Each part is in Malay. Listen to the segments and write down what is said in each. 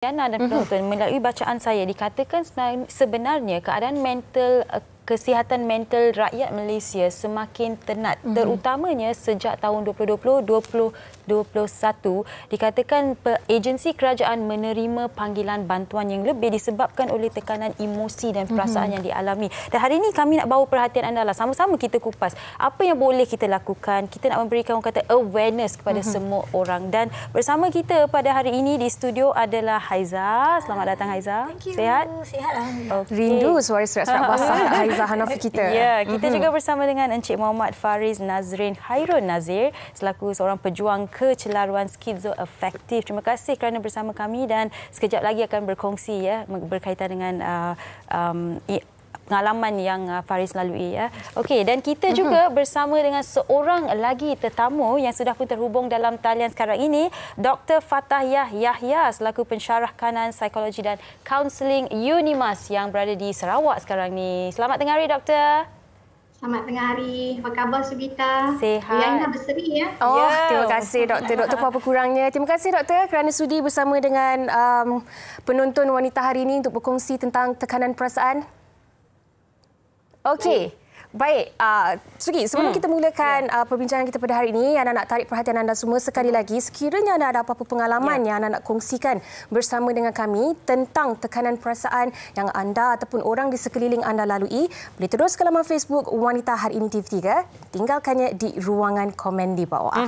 Yana dan penonton, melalui bacaan saya dikatakan sebenarnya keadaan mental kesihatan mental rakyat Malaysia semakin tenat, terutamanya sejak tahun 2020-2021 dikatakan agensi kerajaan menerima panggilan bantuan yang lebih disebabkan oleh tekanan emosi dan perasaan yang dialami. Dan hari ini kami nak bawa perhatian anda lah, sama-sama kita kupas apa yang boleh kita lakukan. Kita nak memberikan orang kata awareness kepada semua orang. Dan bersama kita pada hari ini di studio adalah Haiza. Selamat datang Haiza. Sihat? Sihat alhamdulillah. Okay. Rindu suara serak-serak basah Haiza Hanafi kita. Ya, kita juga bersama dengan Encik Muhammad Faris Nazrin Hairun Nazir selaku seorang pejuang kecelaruan skizoafektif. Terima kasih kerana bersama kami dan sekejap lagi akan berkongsi ya berkaitan dengan pengalaman yang Faris lalui ya. Okey, dan kita juga bersama dengan seorang lagi tetamu yang sudah pun terhubung dalam talian sekarang ini, Dr. Fatahiyah Yahya selaku pensyarah kanan psikologi dan kaunseling Unimas yang berada di Sarawak sekarang ni. Selamat tengah hari doktor. Selamat tengah hari. Apa khabar Sugita? Sihat. Yana berseri ya. Oh, ya. Terima kasih doktor. Doktor apa kurangnya. Terima kasih doktor kerana sudi bersama dengan penonton wanita hari ini untuk berkongsi tentang tekanan perasaan. Okey. Baik, Sugi, sebelum kita mulakan perbincangan kita pada hari ini, anda nak tarik perhatian anda semua sekali lagi, sekiranya anda ada apa-apa pengalaman yang anda nak kongsikan bersama dengan kami tentang tekanan perasaan yang anda ataupun orang di sekeliling anda lalui, boleh terus ke laman Facebook Wanita Hari Ini TV3, tinggalkannya di ruangan komen di bawah.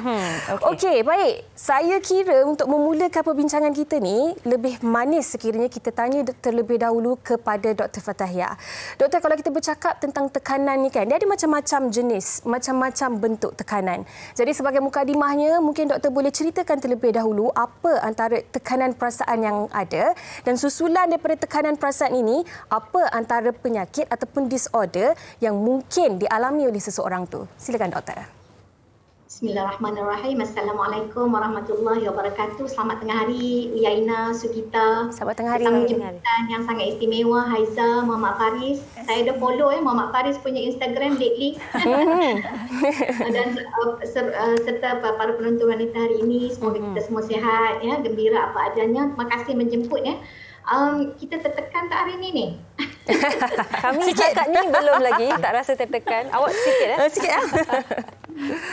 Okey, baik. Saya kira untuk memulakan perbincangan kita ni, lebih manis sekiranya kita tanya terlebih dahulu kepada Dr. Fatahiyah. Doktor, kalau kita bercakap tentang tekanan ni kan, dia ada macam-macam jenis, macam-macam bentuk tekanan. Jadi sebagai mukadimahnya, mungkin doktor boleh ceritakan terlebih dahulu apa antara tekanan perasaan yang ada dan susulan daripada tekanan perasaan ini, apa antara penyakit ataupun disorder yang mungkin dialami oleh seseorang tu. Silakan doktor. Bismillahirrahmanirrahim. Assalamualaikum warahmatullahi wabarakatuh. Selamat tengah hari Uyaina, Sugita. Selamat tengah hari. Bersama jemputan yang sangat istimewa Haiza, Muhammad Faris. Saya dah follow Muhammad Faris punya Instagram lately. Dan serta para penonton wanita hari ini, semoga kita semua sihat ya, gembira apa adanya. Terima kasih menjemput ya. Kita tertekan tak hari ini ni? Kami setakat ni belum lagi, tak rasa tertekan. Awak sikit Sikit ya.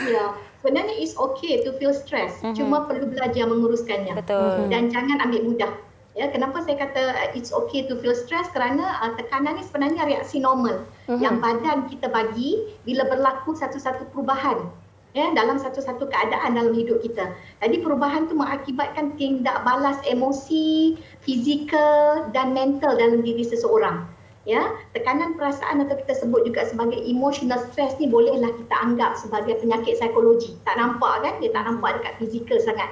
Ya. Sebenarnya it's okay to feel stress. Cuma perlu belajar menguruskannya. Betul. Dan jangan ambil mudah. Ya, kenapa saya kata it's okay to feel stress? Kerana tekanan ni sebenarnya reaksi normal yang badan kita bagi bila berlaku satu-satu perubahan ya dalam satu-satu keadaan dalam hidup kita. Jadi perubahan tu mengakibatkan tindak balas emosi, fizikal dan mental dalam diri seseorang. Ya, tekanan perasaan atau kita sebut juga sebagai emotional stress ni bolehlah kita anggap sebagai penyakit psikologi. Tak nampak kan? Dia tak nampak dekat fizikal sangat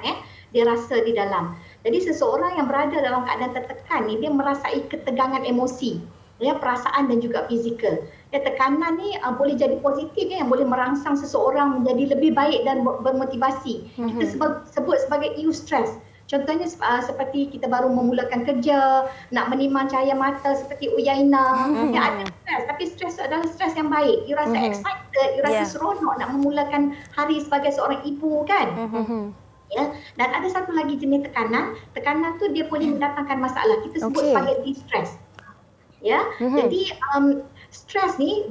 Dia rasa di dalam. Jadi seseorang yang berada dalam keadaan tertekan ni dia merasai ketegangan emosi, ya, perasaan dan juga fizikal. Ya, tekanan ni boleh jadi positif yang boleh merangsang seseorang menjadi lebih baik dan bermotivasi. Kita sebut sebagai eustress. Contohnya seperti kita baru memulakan kerja, nak menimang cahaya mata seperti Uyaina. Ya, ada stres, tapi stres adalah stres yang baik. You rasa excited, you rasa seronok nak memulakan hari sebagai seorang ibu kan. Ya, dan ada satu lagi jenis tekanan. Tekanan tu dia boleh mendatangkan masalah. Kita sebut sebagai distress. Ya, jadi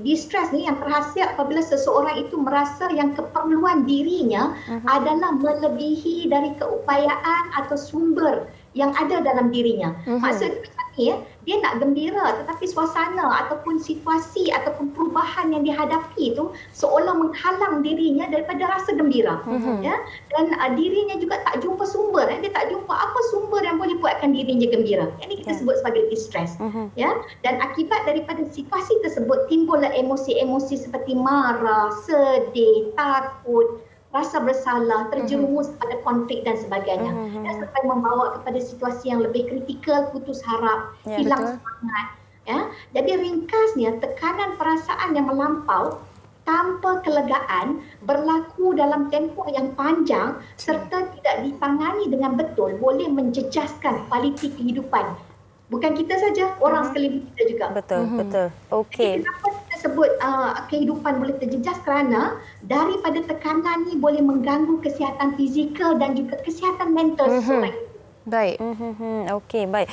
distress ni yang terhasil apabila seseorang itu merasa yang keperluan dirinya adalah melebihi dari keupayaan atau sumber yang ada dalam dirinya. Maksudnya macam ni dia nak gembira tetapi suasana ataupun situasi ataupun perubahan yang dihadapi itu seolah menghalang dirinya daripada rasa gembira. Ya, dan dirinya juga tak jumpa sumber, dia tak jumpa apa sumber yang boleh buatkan dirinya gembira. Ini kita sebut sebagai distress. Ya, dan akibat daripada situasi tersebut timbullah emosi-emosi seperti marah, sedih, takut, rasa bersalah, terjerumus pada konflik dan sebagainya. Dan sampai membawa kepada situasi yang lebih kritikal, putus harap, hilang semangat. Ya. Jadi ringkasnya, tekanan perasaan yang melampau tanpa kelegaan berlaku dalam tempoh yang panjang serta tidak ditangani dengan betul boleh menjejaskan kualiti kehidupan. Bukan kita saja, orang sekeliling kita juga. Betul. Okey. Kenapa kita sebut kehidupan boleh terjejas? Kerana daripada tekanan ni boleh mengganggu kesihatan fizikal dan juga kesihatan mental seseorang. Baik. Okey, baik.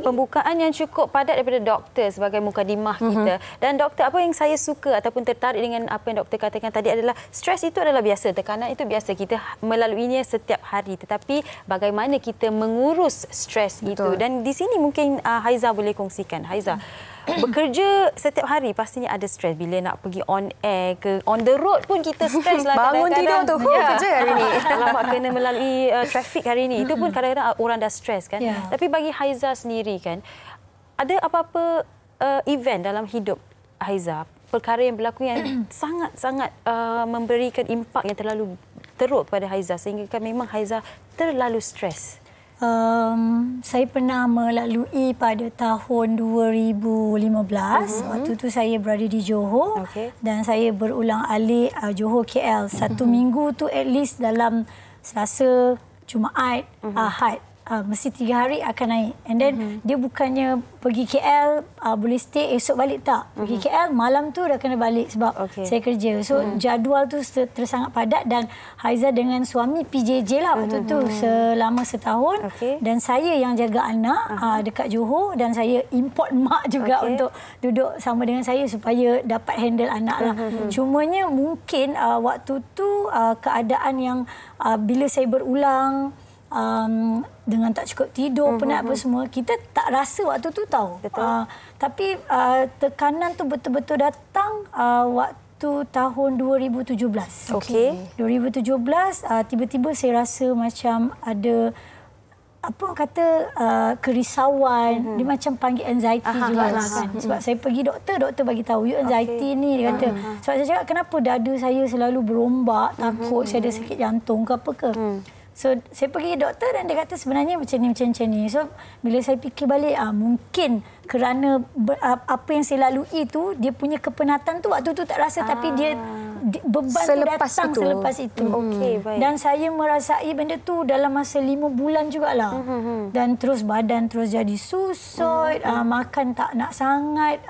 Pembukaan yang cukup padat daripada doktor sebagai mukadimah kita. Dan doktor, apa yang saya suka ataupun tertarik dengan apa yang doktor katakan tadi adalah stres itu adalah biasa, tekanan itu biasa, kita melaluinya setiap hari. Tetapi bagaimana kita mengurus stres itu. Dan di sini mungkin Haiza boleh kongsikan. Haiza, bekerja setiap hari pastinya ada stres. Bila nak pergi on air ke on the road pun kita stres lah. Bangun tidur tu, kerja hari ni. Alamak, kena melalui trafik hari ni. Itu pun kadang-kadang orang dah stres kan. Tapi bagi Haiza sendiri kan, ada apa-apa event dalam hidup Haiza, perkara yang berlaku yang sangat-sangat memberikan impak yang terlalu teruk kepada Haiza sehingga kan memang Haiza terlalu stres? Saya pernah melalui pada tahun 2015. Waktu tu saya berada di Johor dan saya berulang alik Johor KL. Satu minggu tu at least dalam Selasa, Jumaat, Ahad. Mesti 3 hari akan naik. And then dia bukannya pergi KL boleh stay esok balik, tak. Pergi KL malam tu dah kena balik sebab saya kerja. So jadual tu tersangat padat dan Haiza dengan suami PJJ lah waktu tu selama setahun. Dan saya yang jaga anak dekat Johor dan saya import mak juga untuk duduk sama dengan saya supaya dapat handle anak lah. Cumanya mungkin waktu tu keadaan yang bila saya berulang dengan tak cukup tidur, penat apa semua, kita tak rasa waktu tu tahu. Tapi tekanan tu betul-betul datang waktu tahun 2017. 2017 tiba-tiba saya rasa macam ada apa orang kata kerisauan, dia macam panggil anxiety jugalah kan. Sebab saya pergi doktor bagi tahu you anxiety ni, dia kata. Sebab saya cakap kenapa dada saya selalu berombak, takut saya ada sakit jantung ke apa ke. So, saya pergi doktor dan dia kata sebenarnya macam ni. So, bila saya fikir balik, mungkin kerana apa yang saya lalui tu, dia punya kepenatan tu waktu tu tak rasa, tapi dia beban selepas tu datang selepas itu. Dan saya merasai benda tu dalam masa 5 bulan jugalah. Dan terus badan terus jadi susut, makan tak nak sangat,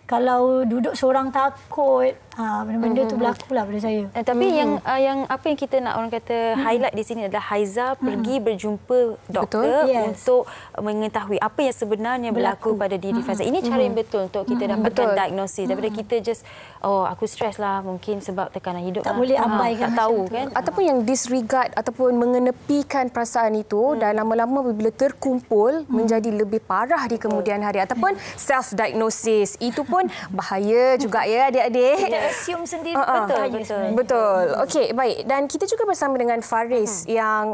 kalau duduk seorang takut, benda-benda tu berlaku lah pada saya. Tapi yang apa yang kita nak orang kata highlight di sini adalah Haiza pergi berjumpa doktor untuk mengetahui apa yang sebenarnya berlaku pada diri Haiza. Ini cara yang betul untuk kita dapatkan diagnosis daripada kita just aku stres lah mungkin sebab tekanan hidup. Tak boleh abaikan, tak tahu kan. Ataupun yang disregard ataupun mengenepikan perasaan itu dan lama-lama bila terkumpul menjadi lebih parah di kemudian hari ataupun self diagnosis itu pun bahaya juga ya adik-adik. Assume sendiri betul. Okey, baik. Dan kita juga bersama dengan Faris yang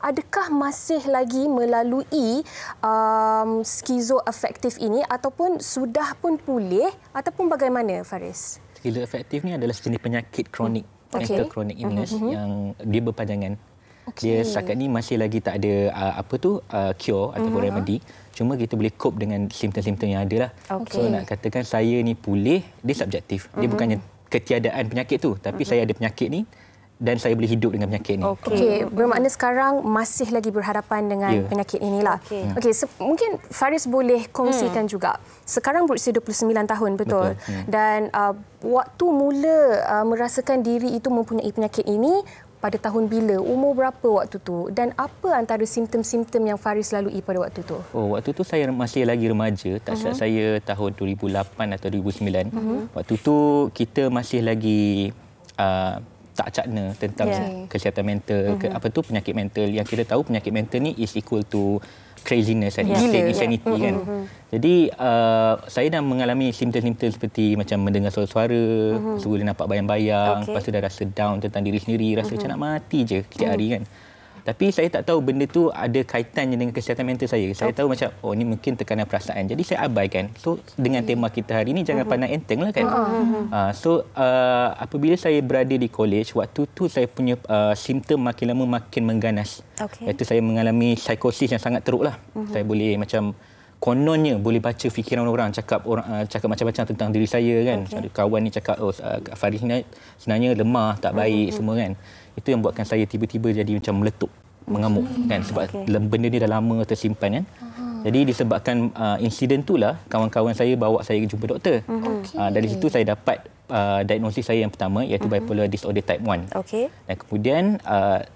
adakah masih lagi melalui skizoafektif ini ataupun sudah pun pulih ataupun bagaimana Faris? Skizoafektif ni adalah sejenis penyakit kronik, mental chronic illness yang dia berpanjangan. Dia setakat ni masih lagi tak ada cure ataupun remedy. Cuma kita boleh cope dengan simptom-simptom yang ada lah. So nak katakan saya ni pulih, dia subjektif. Dia bukannya ketiadaan penyakit tu, tapi saya ada penyakit ni dan saya boleh hidup dengan penyakit ni. Okey, bermakna sekarang masih lagi berhadapan dengan penyakit inilah. Okey, mungkin Faris boleh kongsikan juga. Sekarang berusia 29 tahun, betul? Dan waktu mula merasakan diri itu mempunyai penyakit ini pada tahun bila? Umur berapa waktu tu? Dan apa antara simptom-simptom yang Faris lalui pada waktu tu? Waktu tu saya masih lagi remaja. Tak silap saya tahun 2008 atau 2009. Waktu tu kita masih lagi tak cakna tentang kesihatan mental, penyakit mental. Yang kita tahu penyakit mental ni is equal to craziness and insanity kan. Jadi saya dah mengalami simptom-simptom seperti macam mendengar suara-suara, boleh nampak bayang-bayang, lepas tu dah rasa down tentang diri sendiri, rasa macam nak mati je setiap hari kan. Tapi saya tak tahu benda tu ada kaitannya dengan kesihatan mental saya. Saya tahu macam ni mungkin tekanan perasaan. Jadi saya abaikan. So dengan tema kita hari ni jangan pandang enteng lah kan. Apabila saya berada di college, waktu tu saya punya simptom makin lama makin mengganas. Iaitu saya mengalami psikosis yang sangat teruk lah. Saya boleh macam kononnya boleh baca fikiran orang, cakap macam-macam tentang diri saya kan. Ada kawan ni cakap Faris ni sebenarnya lemah, tak baik semua kan. Itu yang buatkan saya tiba-tiba jadi macam meletup, mengamuk kan, sebab benda ni dah lama tersimpan kan. Jadi disebabkan insiden itulah kawan-kawan saya bawa saya jumpa doktor. Dari situ saya dapat diagnosis saya yang pertama iaitu bipolar disorder type 1. Okey. Dan kemudian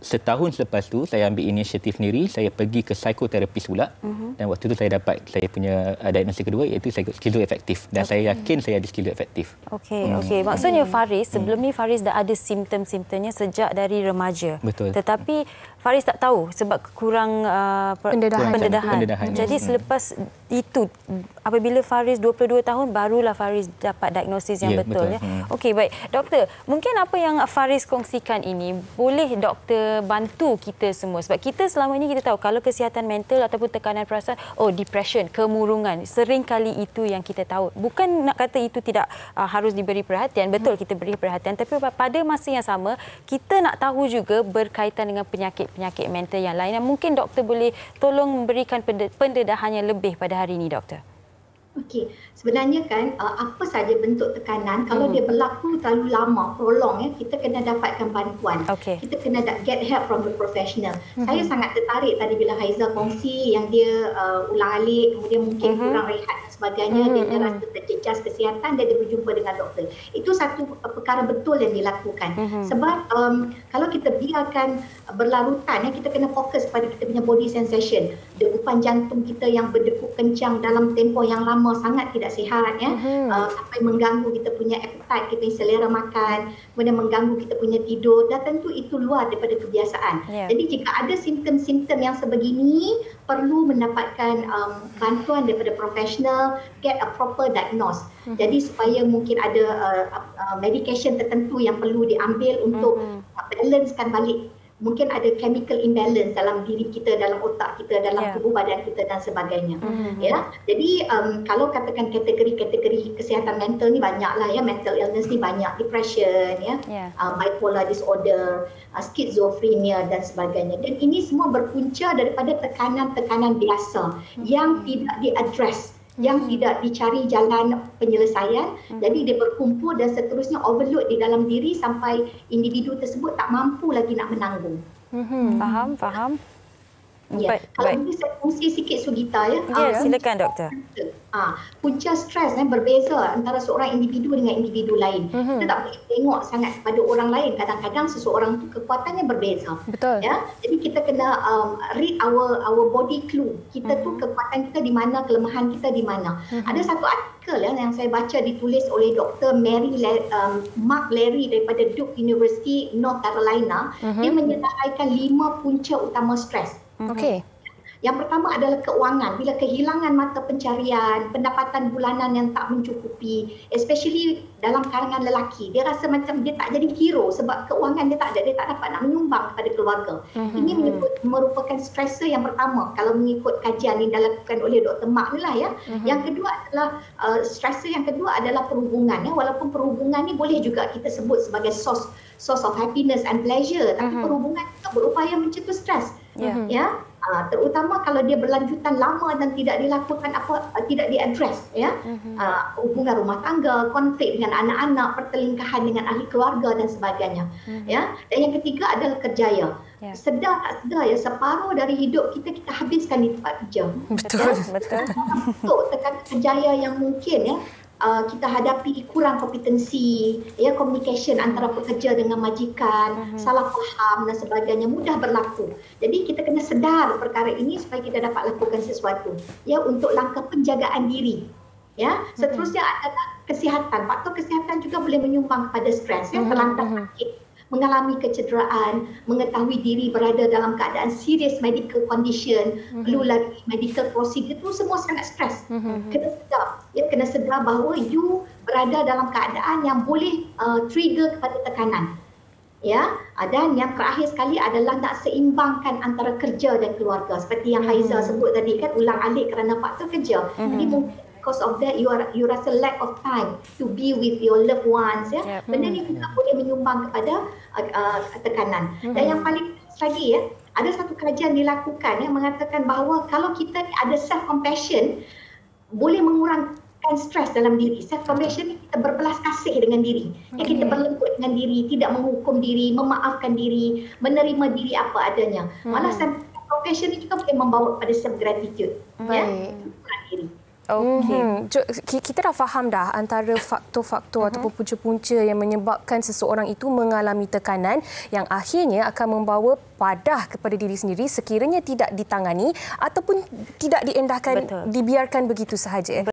setahun selepas tu saya ambil inisiatif sendiri, saya pergi ke psikoterapis pula. Dan waktu tu saya dapat saya punya diagnosis kedua iaitu skizoafektif, dan saya yakin saya ada skizoafektif. Okey. Maksudnya Faris, sebelum ni Faris dah ada simptom-simptomnya sejak dari remaja. Betul. Tetapi Faris tak tahu sebab kurang pendedahan. Jadi selepas itu, apabila Faris 22 tahun, barulah Faris dapat diagnosis yang betul. Ya? Okey, baik. Doktor, mungkin apa yang Faris kongsikan ini, boleh doktor bantu kita semua? Sebab kita selama ini kita tahu kalau kesihatan mental ataupun tekanan perasaan, depression, kemurungan, sering kali itu yang kita tahu. Bukan nak kata itu tidak harus diberi perhatian. Betul, kita beri perhatian. Tapi pada masa yang sama, kita nak tahu juga berkaitan dengan penyakit mental yang lain. Dan mungkin doktor boleh tolong memberikan pendedahan yang lebih pada hari ini, doktor. Okey, sebenarnya kan apa saja bentuk tekanan, kalau dia berlaku terlalu lama, prolong, kita kena dapatkan bantuan. Kita kena get help from the professional. Saya sangat tertarik tadi bila Haiza kongsi yang dia ulang-alik, kemudian mungkin kurang rehat dan sebagainya, dia rasa terjejas kesihatan, dia berjumpa dengan doktor. Itu satu perkara betul yang dilakukan. Sebab kalau kita biarkan berlarutan, kita kena fokus pada kita punya body sensation. Degupan jantung kita yang berdekut kencang dalam tempoh yang lama sangat tidak sihat, sampai mengganggu kita punya appetite, kita punya selera makan, kemudian mengganggu kita punya tidur, dan tentu itu luar daripada kebiasaan. Jadi jika ada simptom-simptom yang sebegini, perlu mendapatkan bantuan daripada profesional, get a proper diagnose. Jadi supaya mungkin ada medication tertentu yang perlu diambil untuk balancekan balik. Mungkin ada chemical imbalance dalam diri kita, dalam otak kita, dalam tubuh badan kita dan sebagainya. Ya. Jadi kalau katakan kategori-kategori kesihatan mental ni banyaklah, ya, mental illness ni banyak, depression, bipolar disorder, skizofrenia dan sebagainya. Dan ini semua berpunca daripada tekanan-tekanan biasa yang tidak diaddress, yang tidak dicari jalan penyelesaian. Jadi dia berkumpul dan seterusnya overload di dalam diri sampai individu tersebut tak mampu lagi nak menanggung. Faham. Ya. Kalau boleh saya kongsi sikit Sugita, ya. Silakan doktor. Punca stres berbeza antara seorang individu dengan individu lain. Kita tak boleh tengok sangat pada orang lain. Kadang-kadang seseorang tu kekuatannya berbeza. Betul. Ya. Jadi kita kena read our body clue. Kita tu kekuatan kita di mana, kelemahan kita di mana. Ada satu artikel yang saya baca ditulis oleh Dr. Mark Larry daripada Duke University, North Carolina. Dia menyerahkan 5 punca utama stres. Okey. Yang pertama adalah keuangan. Bila kehilangan mata pencarian, pendapatan bulanan yang tak mencukupi, especially dalam kalangan lelaki, dia rasa macam dia tak jadi hero sebab keuangan dia tak ada, dia tak dapat nak menyumbang kepada keluarga. Ini merupakan stressor yang pertama kalau mengikut kajian yang dilakukan oleh Dr. Mark ni lah, ya. Yang kedua adalah stressor yang kedua adalah perhubungan, ya. Walaupun perhubungan ni boleh juga kita sebut sebagai source of happiness and pleasure, tapi perhubungan juga berupaya mencetus stres. Ya. Terutama kalau dia berlanjutan lama dan tidak dilakukan tidak diadres, ya. Hubungan rumah tangga, konflik dengan anak-anak, pertelingkahan dengan ahli keluarga dan sebagainya. Ya. Dan yang ketiga adalah kerjaya. Sedar tak sedar, ya, separuh dari hidup kita habiskan di tempat kerja. Betul. Untuk tekanan kerjaya yang mungkin, ya, kita hadapi kurang kompetensi, ya, communication antara pekerja dengan majikan, salah faham dan sebagainya mudah berlaku. Jadi kita kena sedar perkara ini supaya kita dapat lakukan sesuatu, ya, untuk langkah penjagaan diri. Ya, seterusnya adalah kesihatan. Faktor kesihatan juga boleh menyumbang kepada stres, ya, terlantar sakit, mengalami kecederaan, mengetahui diri berada dalam keadaan serious medical condition, perlu lagi medical procedure, itu semua sangat stres. Kena sedar, ya, kena sedar bahawa you berada dalam keadaan yang boleh trigger kepada tekanan. Ya, dan yang terakhir sekali adalah nak seimbangkan antara kerja dan keluarga. Seperti yang Haiza sebut tadi, kan, ulang-alik kerana faktor kerja. Jadi mungkin because of that you rasa lack of time to be with your loved ones, ya. Benda ni juga boleh menyumbang kepada tekanan. Dan yang paling lagi, ya, ada satu kajian dilakukan yang mengatakan bahawa kalau kita ni ada self compassion, boleh mengurangkan stres dalam diri. Self compassion ni kita berbelas kasih dengan diri. Ya, kita berlembut dengan diri, tidak menghukum diri, memaafkan diri, menerima diri apa adanya. Malah self compassion ni juga boleh membawa kepada self gratitude. Ya, diri. Kita dah faham dah antara faktor-faktor ataupun punca-punca yang menyebabkan seseorang itu mengalami tekanan yang akhirnya akan membawa padah kepada diri sendiri sekiranya tidak ditangani ataupun tidak diendahkan, dibiarkan begitu sahaja.